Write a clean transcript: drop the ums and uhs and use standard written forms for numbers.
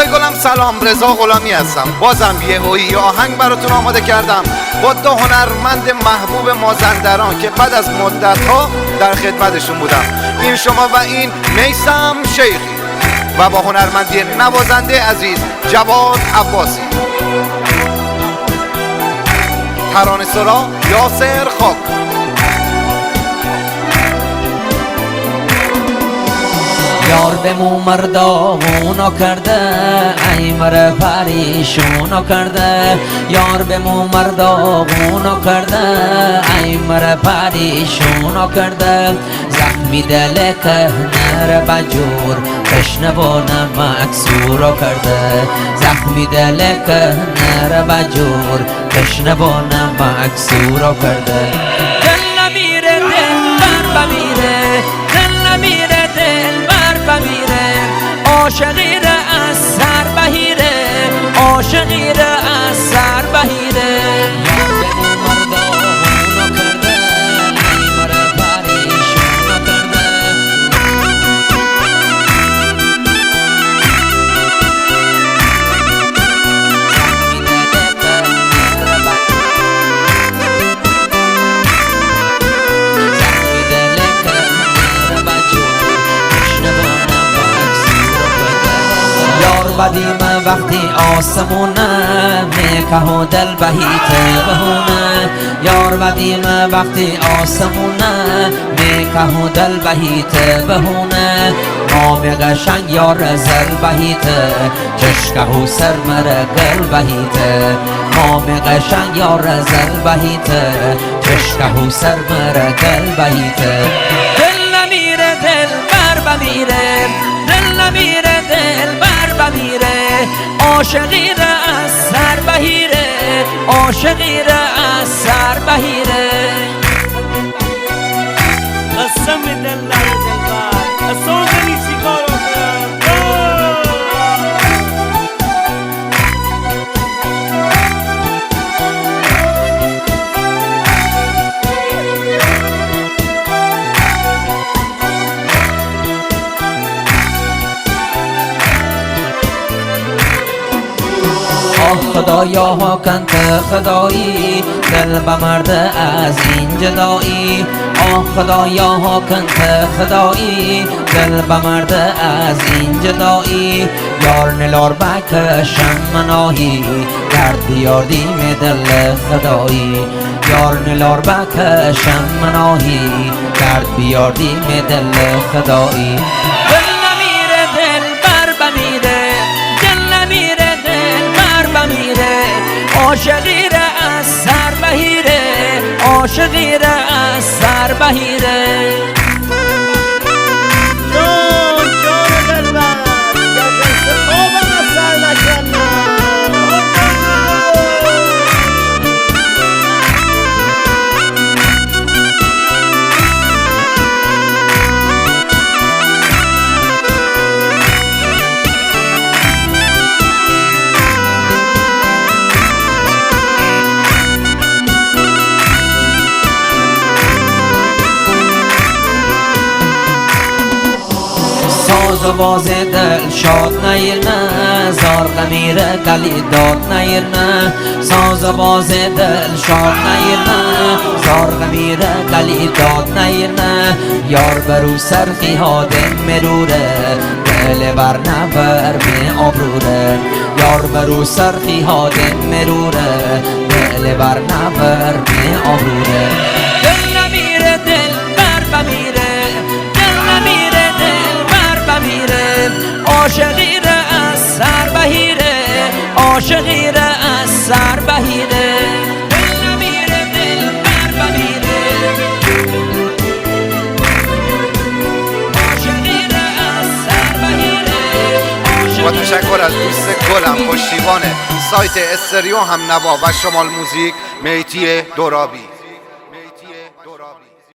دوستای گلم سلام، رضا غلامی هستم. بازم یه هویی آهنگ براتون آماده کردم با دو هنرمند محبوب مازندران که بعد از مدت‌ها در خدمتشون بودم. این شما و این میثم شیخی و با هنرمندی نوازنده عزیز جواد عباسی. ترانه سرا یاسر خاک. یار به مو مردامونو کرده، ای مر پریشونو کرده. یار به مو مردامونو کرده، ای مر پریشونو کرده. زخمی دل کهنه را بجور بشنوانه مکسورو کرده. زخمی دل کهنه را بجور بشنوانه مکسورو کرده. دل نمیره دل بر بمیره، دل نمیره دل بر بمیره. عاشقی را از سر بهیره، عاشقی را از سر بهیره. بدیم وقتی آسمونه میکه و دل بهیت بهونه. یار بدیم وقتی آسمونه میکه و دل بهیت بهونه. نام قشنگ یار زل بهیت چشکه و سر مر گل بهیت. نام قشنگ یار زل بهیت چشکه و سر مر گل بهیت. دل نمیره دل بر بمیره، دل نمیره دل بر بمیره. عاشقی را از سر بهیره، عاشقی را از سر بهیره. قسم دل نره دل بر اصلا دلی چی کارو کنم. خدایا ها کن که خدایی دل بمرد از این جدایی. آه خدایا ها کن که خدایی دل بمرد از این جدایی. یار نلار بکشم مناهی درد بیاردیم دل خدایی. یار نلار بکشم مناهی درد بیاردیم دل خدایی. دل نمیره دل بر بمیره، دل نمیره دل بر بمیره. عاشقی را از سر بهیره، عاشقی را از سر بهیره. جان جان دل بر خوابم از سر نکنم. ساز و باز دل شاد نیرنه، زار غمیره گلی داد نیرنه. ساز و باز دل شاد نیرنه، زار غمیره گلی داد نیرنه. یار برو سرخی ها دم مروره، دل بر نبر می آبروره. یار برو سرخی ها دم مروره، دل بر نبر می آبروره. دل نمیره دل بر بمیره، دل نمیره دل بر بمیره. عاشقی را از سر بهیره، عاشقی را از سر بهیره. دل نمیره دل بر بمیره، عاشقی را از سر بهیره. با تشکر از دوست گلم پشتیبان سایت استریو هم نوا و شمال موزیک مهدی دورابی.